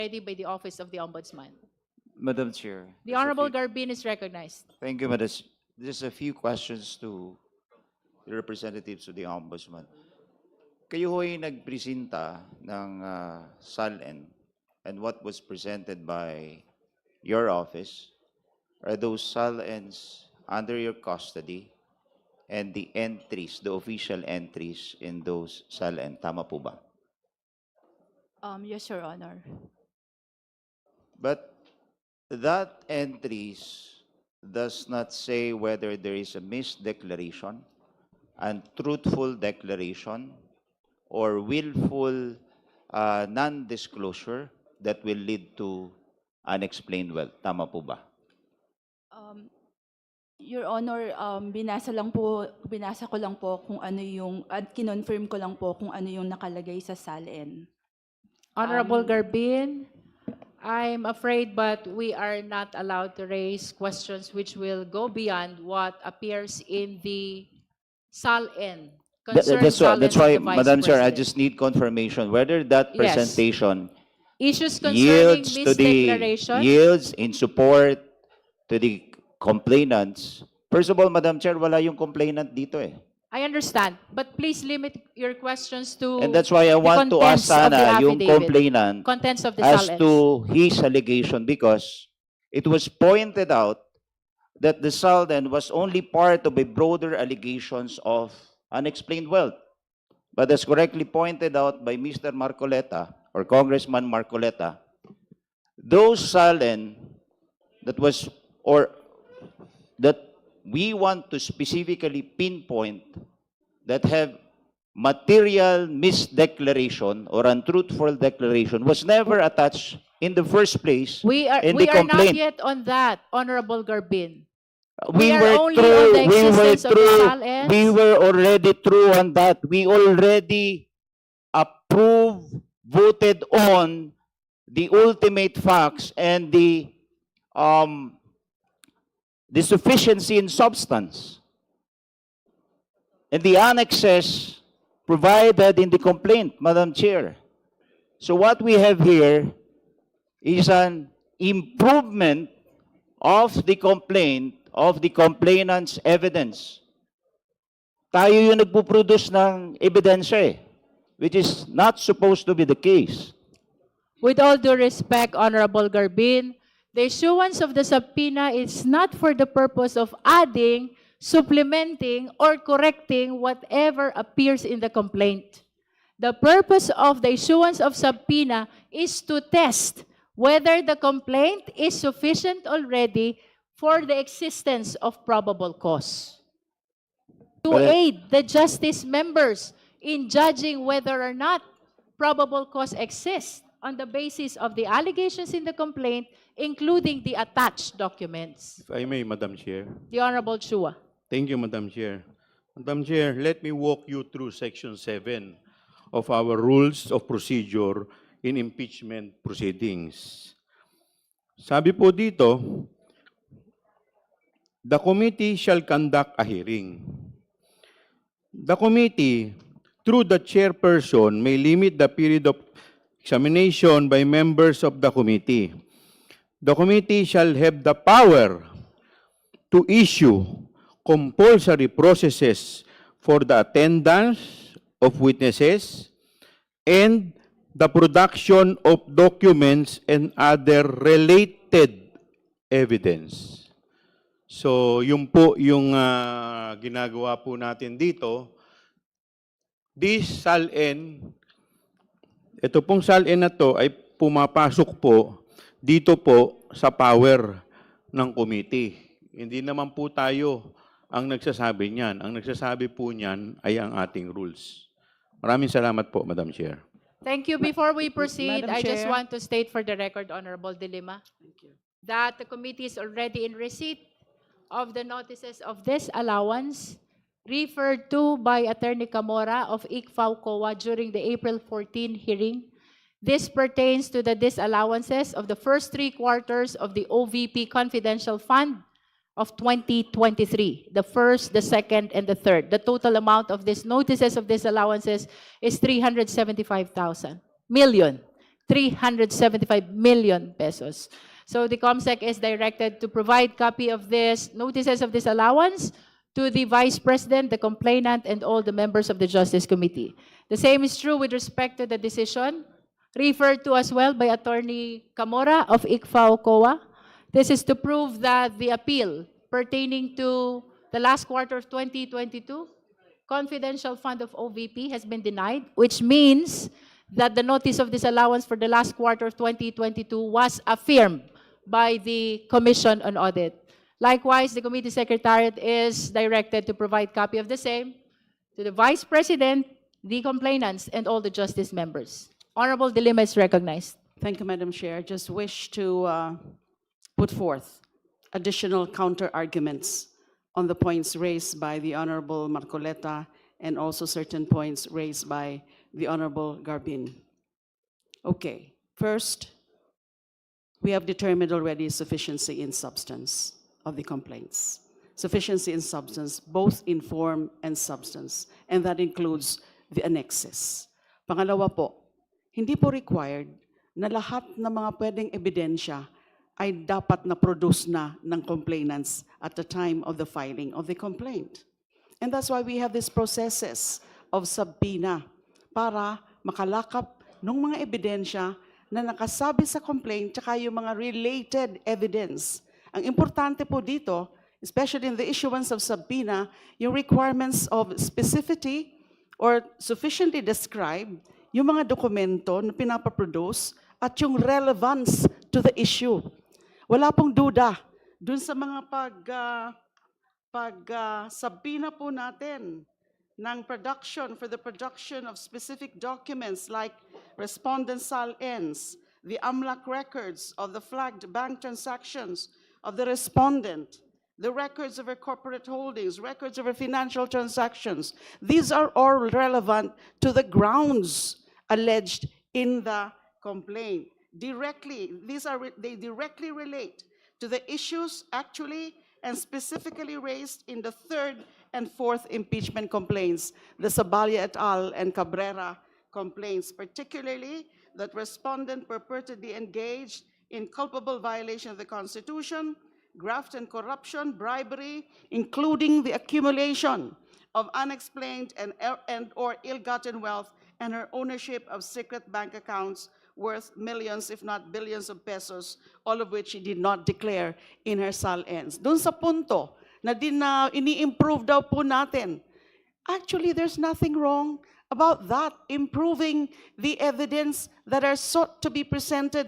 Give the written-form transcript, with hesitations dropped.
Ready by the Office of the Ombudsman. Madam Chair. The just a Honorable few- Garbin is recognized. Thank you, Madam. Just a few questions to the representatives of the Ombudsman. Kayo ho'y nagpresenta ng SALN, and what was presented by your office are those SALNs under your custody and the entries, the official entries in those SALN. Tama po ba? Yes, Your Honor. But that entries does not say whether there is a misdeclaration, untruthful declaration, or willful non-disclosure that will lead to unexplained wealth. Tama po ba? Your Honor, binasa ko lang po kung ano yung, at kinonfirm ko lang po kung ano yung nakalagay sa SALN. Honorable Garbin, I'm afraid but we are not allowed to raise questions which will go beyond what appears in the SALN. concerned That's SALN why, of the Vice Madam Chair, I President. just need confirmation whether that Yes. presentation Issues concerning yields to the misdeclaration. yields in support to the complainants. First of all, Madam Chair, wala yung complainant dito eh. I understand, but please limit your questions to And that's why I the want to ask contents of the sana yung affidavit. complainant Contents of the as SALN. to his allegation, because it was pointed out that the SALN was only part of a broader allegations of unexplained wealth. But as correctly pointed out by Mr. Marcoleta or Congressman Marcoleta, those SALN that was, or that we want to specifically pinpoint that have material misdeclaration or untruthful declaration was never attached in the first place We are in the not complaint. yet on that, Honorable Garbin. We are were only on the existence of the SALNs. we were already through on that. We already approved, voted on the ultimate facts and the sufficiency in substance. And the annexes provided in the complaint, Madam Chair. So what we have here is an improvement of the complaint, of the complainant's evidence. Tayo yung nagpuproduce ng ebidensya eh, which is not supposed to be the case. With all due respect, Honorable Garbin, the issuance of the subpoena is not for the purpose of adding, supplementing, or correcting whatever appears in the complaint. The purpose of the issuance of subpoena is to test whether the complaint is sufficient already for the existence of probable cause. To But- aid the justice members in judging whether or not probable cause exists on the basis of the allegations in the complaint, including the attached documents. If I may, Madam Chair. The Honorable Chua. Thank you, Madam Chair. Madam Chair, let me walk you through Section 7 of our Rules of Procedure in Impeachment Proceedings. Sabi po dito, the committee shall conduct a hearing. The committee, through the chairperson, may limit the period of examination by members of the committee. The committee shall have the power to issue compulsory processes for the attendance of witnesses and the production of documents and other related evidence. So, yun po yung ginagawa po natin dito. This SALN, ito pong SALN na to ay pumapasok po dito po sa power ng committee. Hindi naman po tayo ang nagsasabi niyan. Ang nagsasabi po niyan ay ang ating rules. Maraming salamat po, Madam Chair. Thank you. Before we proceed, Madam I just Chair. want to state for the record, Honorable De Lima, that the committee is already in receipt of the notices of disallowance referred to by Attorney Camora of ICFAO COA during the April 14 hearing. This pertains to the disallowances of the first 3 quarters of the OVP Confidential Fund of 2023, the first, the second, and the third. The total amount of these notices of disallowances is 375,000 million. 375 million pesos. So the COMSEC is directed to provide copy of this notices of disallowance to the Vice President, the complainant, and all the members of the Justice Committee. The same is true with respect to the decision referred to as well by Attorney Camora of ICFAO COA. This is to prove that the appeal pertaining to the last quarter of 2022 confidential fund of OVP has been denied, which means that the notice of disallowance for the last quarter of 2022 was affirmed by the Commission on Audit. Likewise, the committee secretariat is directed to provide copy of the same to the Vice President, the complainants, and all the justice members. Honorable De Lima is recognized. Thank you, Madam Chair. I just wish to put forth additional counter-arguments on the points raised by the Honorable Marcoleta and also certain points raised by the Honorable Garbin. Okay, first, we have determined already sufficiency in substance of the complaints. Sufficiency in substance, both in form and substance, and that includes the annexes. Pangalawa po, hindi po required na lahat ng mga pwedeng ebidensya ay dapat na produce na ng complainants at the time of the filing of the complaint. And that's why we have these processes of subpoena para makalakap ng mga ebidensya na nakasabi sa complaint tsaka yung mga related evidence. Ang importante po dito, especially in the issuance of subpoena, yung requirements of specificity or sufficiently described yung mga dokumento na pinapaproduce at yung relevance to the issue. Wala pong duda dun sa mga subpoena po natin ng production for the production of specific documents like respondent SAL-Ns, the AMLAC records of the flagged bank transactions of the respondent, the records of her corporate holdings, records of her financial transactions. These are all relevant to the grounds alleged in the complaint. They directly relate to the issues actually and specifically raised in the third and fourth impeachment complaints, the Sabalia et al. And Cabrera complaints, particularly that respondent purportedly engaged in culpable violation of the Constitution, graft and corruption, bribery, including the accumulation of unexplained and or ill-gotten wealth, and her ownership of secret bank accounts worth millions, if not billions of pesos, all of which she did not declare in her SAL-Ns. Doon sa punto na ini-improve daw po natin, actually there's nothing wrong about that, improving the evidence that are sought to be presented